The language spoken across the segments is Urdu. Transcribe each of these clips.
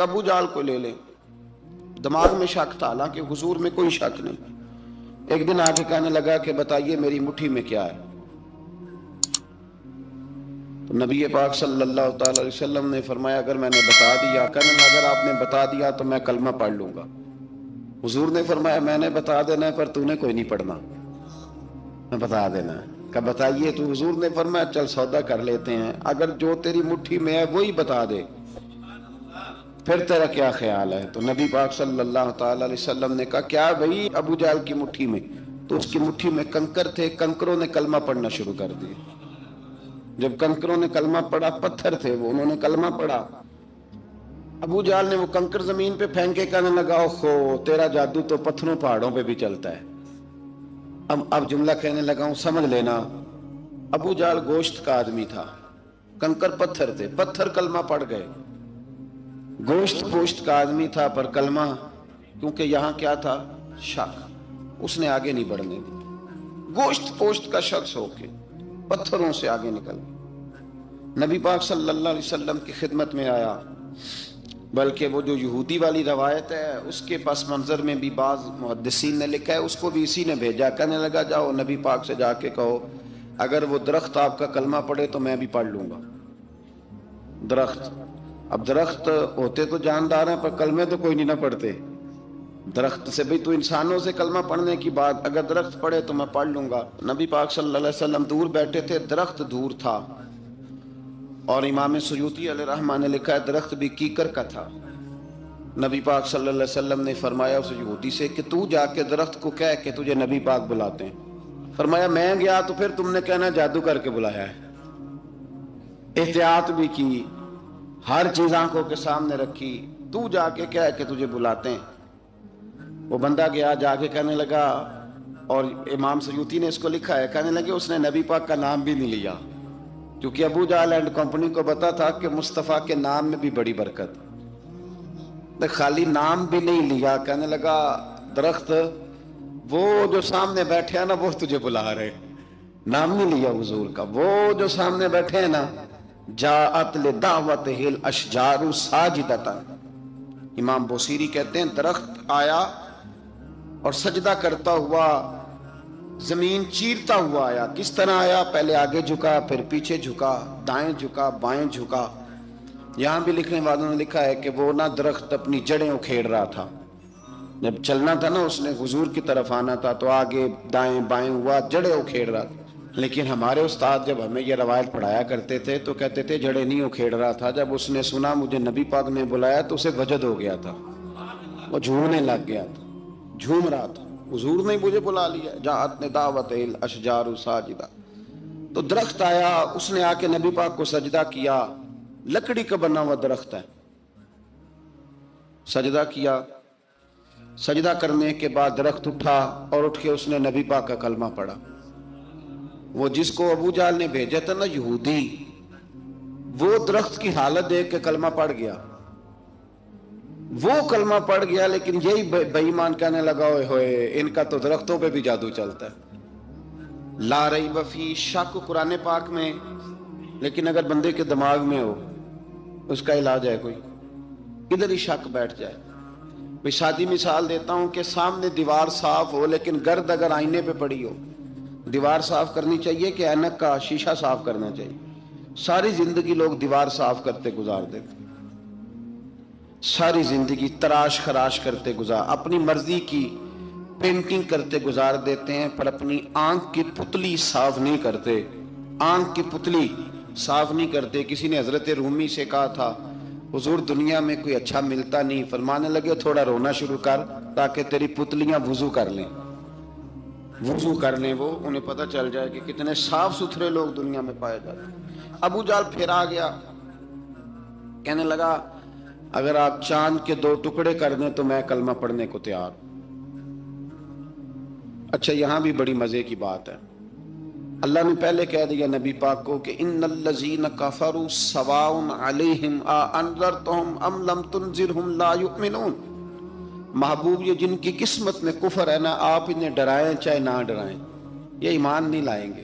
ابو جال کو لے لیں، دماغ میں شک تھا، حالانکہ حضور میں کوئی شک نہیں۔ ایک دن آگے کہنے لگا کہ بتائیے میری مٹھی میں کیا ہے؟ تو نبی پاک صلی اللہ تعالی علیہ وسلم نے فرمایا اگر میں نے بتا دیا، کہنے لگا اگر آپ نے بتا دیا تو میں کلمہ پڑھ لوں گا۔ حضور نے فرمایا میں نے بتا دینا ہے پر تو نے کوئی نہیں پڑھنا، میں بتا دینا ہے۔ کہ بتائیے، تو حضور نے فرمایا چل سودا کر لیتے ہیں، اگر جو تیری مٹھی میں ہے وہی بتا دے پھر تیرا کیا خیال ہے؟ تو نبی پاک صلی اللہ تعالی علیہ وسلم نے کہا کیا بھئی ابو جہل کی مٹھی میں؟ تو اس کی مٹھی میں کنکر تھے، کنکروں نے کلمہ پڑھنا شروع کر دیا۔ جب کنکروں نے کلمہ پڑھا، پتھر تھے وہ، انہوں نے کلمہ پڑھا، ابو جہل نے وہ کنکر زمین پہ پھینکے، کہنے لگا اوہو تیرا جادو تو پتھروں پہاڑوں پہ بھی چلتا ہے۔ اب جملہ کہنے لگا ہوں سمجھ لینا، ابو جہل گوشت کا آدمی تھا، کنکر پتھر تھے، پتھر کلمہ پڑھ گئے۔ گوشت پوشت کا آدمی تھا پر کلمہ، کیونکہ یہاں کیا تھا؟ شک، اس نے آگے نہیں بڑھنے دی۔ گوشت پوشت کا شخص ہو کے پتھروں سے آگے نکل گیا، نبی پاک صلی اللہ علیہ وسلم کی خدمت میں آیا۔ بلکہ وہ جو یہودی والی روایت ہے اس کے پس منظر میں بھی بعض محدثین نے لکھا ہے، اس کو بھی اسی نے بھیجا، کہنے لگا جاؤ نبی پاک سے جا کے کہو اگر وہ درخت آپ کا کلمہ پڑھے تو میں بھی پڑھ لوں گا۔ درخت، اب درخت ہوتے تو جاندار ہیں پر کلمے تو کوئی نہیں نہ پڑھتے۔ درخت سے بھی تو انسانوں سے کلمہ پڑھنے کی بات، اگر درخت پڑھے تو میں پڑھ لوں گا۔ نبی پاک صلی اللہ علیہ وسلم دور بیٹھے تھے، درخت دور تھا، اور امام سیوطی علیہ رحمہ نے لکھا ہے درخت بھی کیکر کا تھا۔ نبی پاک صلی اللہ علیہ وسلم نے فرمایا اس یہودی سے کہ تو جا کے درخت کو کہہ کہ تجھے نبی پاک بلاتے ہیں۔ فرمایا میں گیا تو پھر تم نے کہنا جادو کر کے بلایا ہے۔ احتیاط بھی کی، ہر چیز آنکھوں کے سامنے رکھی، تو جا کے کہہ کہ تجھے بلاتے ہیں۔ وہ بندہ گیا، جا کے کہنے لگا، اور امام سیوطی نے اس کو لکھا ہے، کہنے لگے اس نے نبی پاک کا نام بھی نہیں لیا، کیونکہ ابو جہل اینڈ کمپنی کو پتا تھا کہ مصطفیٰ کے نام میں بھی بڑی برکت، خالی نام بھی نہیں لیا۔ کہنے لگا درخت وہ جو سامنے بیٹھے ہیں نا وہ تجھے بلا رہے، نام نہیں لیا حضور کا، وہ جو سامنے بیٹھے ہیں نا، جاءت لدعوتہ الاشجار ساجدۃ، امام بوصیری کہتے ہیں درخت آیا اور سجدہ کرتا ہوا، زمین چیرتا ہوا آیا۔ کس طرح آیا؟ پہلے آگے جھکا، پھر پیچھے جھکا، دائیں جھکا، بائیں جھکا۔ یہاں بھی لکھنے والوں نے لکھا ہے کہ وہ نہ درخت اپنی جڑیں اکھیڑ رہا تھا، جب چلنا تھا نا اس نے حضور کی طرف آنا تھا تو آگے دائیں بائیں ہوا، جڑیں اکھیڑ رہا تھا۔ لیکن ہمارے استاد جب ہمیں یہ روایت پڑھایا کرتے تھے تو کہتے تھے جڑیں نہیں اکھیڑ رہا تھا، جب اس نے سنا مجھے نبی پاک نے بلایا تو اسے وجد ہو گیا تھا، وہ جھومنے لگ گیا تھا، جھوم رہا تھا، حضور نے مجھے بلا لیا، جاءت لدعوتہ الاشجار ساجدہ۔ تو درخت آیا، اس نے آ کے نبی پاک کو سجدہ کیا، لکڑی کا بنا ہوا درخت ہے، سجدہ کیا۔ سجدہ کرنے کے بعد درخت اٹھا اور اٹھ کے اس نے نبی پاک کا کلمہ پڑھا۔ وہ جس کو ابو جہل نے بھیجا تھا نا یہودی، وہ درخت کی حالت دیکھ کے کلمہ پڑھ گیا، وہ کلمہ پڑھ گیا، لیکن یہی بے ایمان کہنے لگا ہوئے ہوئے ان کا تو درختوں پہ بھی جادو چلتا ہے۔ لا ریب فی، شک قرآن پاک میں، لیکن اگر بندے کے دماغ میں ہو اس کا علاج ہے کوئی؟ ادھر ہی شک بیٹھ جائے۔ کوئی سادی مثال دیتا ہوں کہ سامنے دیوار صاف ہو لیکن گرد اگر آئینے پہ پڑی ہو، دیوار صاف کرنی چاہیے کہ اینک کا شیشہ صاف کرنا چاہیے؟ ساری زندگی لوگ دیوار صاف کرتے گزار دیتے، ساری زندگی تراش خراش کرتے گزار، اپنی مرضی کی پینٹنگ کرتے گزار دیتے ہیں، پر اپنی آنکھ کی پتلی صاف نہیں کرتے، آنکھ کی پتلی صاف نہیں کرتے۔ کسی نے حضرت رومی سے کہا تھا حضور دنیا میں کوئی اچھا ملتا نہیں، فرمانے لگے تھوڑا رونا شروع کر تاکہ تیری پتلیاں وضو کر لیں، وضو کر لیں، وہ انہیں پتہ چل جائے کہ کتنے صاف ستھرے لوگ دنیا میں پائے جاتے ہیں۔ ابو جہل پھر آ گیا، کہنے لگا اگر آپ چاند کے 2 ٹکڑے کر دیں تو میں کلمہ پڑھنے کو تیار ہوں۔ اچھا یہاں بھی بڑی مزے کی بات ہے، اللہ نے پہلے کہہ دیا نبی پاک کو کہ ان الذین کفروا سواء علیہم اانذرتہم ام لم تنذرہم لا یؤمنون۔ محبوب یہ جن کی قسمت میں کفر ہے نا، آپ انہیں ڈرائیں چاہے نہ ڈرائیں، یہ ایمان نہیں لائیں گے۔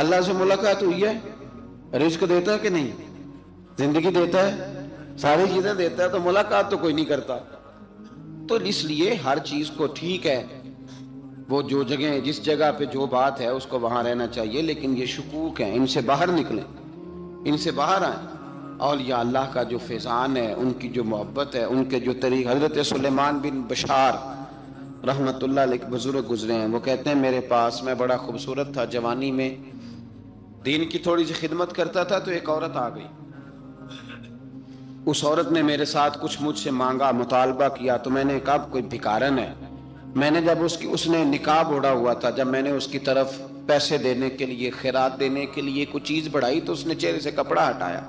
اللہ سے ملاقات ہوئی ہے، رزق دیتا ہے کہ نہیں، زندگی دیتا ہے، ساری چیزیں دیتا ہے، تو ملاقات تو کوئی نہیں کرتا۔ تو اس لیے ہر چیز کو ٹھیک ہے، وہ جو جگہ جس جگہ پہ جو بات ہے اس کو وہاں رہنا چاہیے، لیکن یہ شکوک ہیں، ان سے باہر نکلیں، ان سے باہر آئیں۔ اولیاء اللہ کا جو فیضان ہے، ان کی جو محبت ہے، ان کے جو طریق، حضرت سلیمان بن بشار رحمت اللہ علیہ بزرگ گزرے ہیں، وہ کہتے ہیں میرے پاس، میں بڑا خوبصورت تھا، جوانی میں دین کی تھوڑی سی خدمت کرتا تھا، تو ایک عورت آ گئی، اس عورت نے میرے ساتھ کچھ مجھ سے مانگا، مطالبہ کیا، تو میں نے کہا کوئی بھکارن ہے۔ میں نے جب اس نے نقاب اوڑھا ہوا تھا، جب میں نے اس کی طرف پیسے دینے کے لیے، خیرات دینے کے لیے کوئی چیز بڑھائی، تو اس نے چہرے سے کپڑا ہٹایا،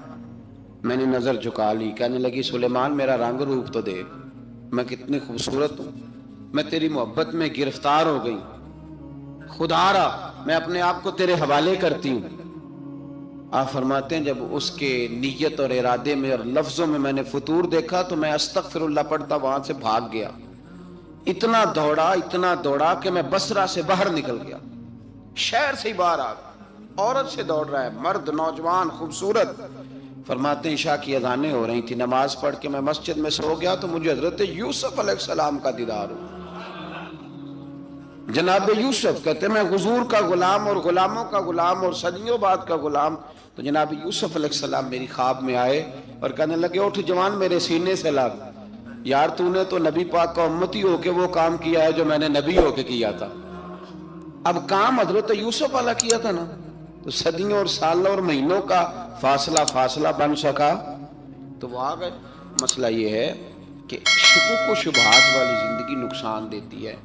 میں نے نظر جھکا لی، کہنے لگی سلیمان میرا رنگ روپ تو دیکھ، میں کتنی خوبصورت ہوں، میں تیری محبت میں گرفتار ہو گئی، خدا را میں اپنے آپ کو تیرے حوالے کرتی ہوں۔ آپ فرماتے ہیں جب اس کے نیت اور ارادے میں اور لفظوں میں نے فطور دیکھا، تو میں استغفر اللہ پڑھتا وہاں سے بھاگ گیا، اتنا دوڑا کہ میں بصرہ سے باہر نکل گیا، شہر سے ہی باہر آ گیا، عورت سے دوڑ رہا ہے، مرد نوجوان خوبصورت۔ فرماتے ہیں عشاء کی اذانیں ہو رہی تھی، نماز پڑھ کے میں مسجد میں سو گیا، تو مجھے حضرت یوسف علیہ السلام کا دیدار ہوا۔ جناب یوسف کہتے ہیں میں حضور کا غلام اور غلاموں کا غلام اور صدیوں بعد کا غلام، تو جناب یوسف علیہ السلام میری خواب میں آئے اور کہنے لگے اٹھ جوان، میرے سینے سے لگ، یار تو نے تو نبی پاک کا امتی ہو کے وہ کام کیا ہے جو میں نے نبی ہو کے کیا تھا۔ اب کام حضرت یوسف والا کیا تھا نا، تو صدیوں اور سالوں اور مہینوں کا فاصلہ بن سکا، تو وہ آ گئے۔ مسئلہ یہ ہے کہ شکوک و شبہات والی زندگی نقصان دیتی ہے۔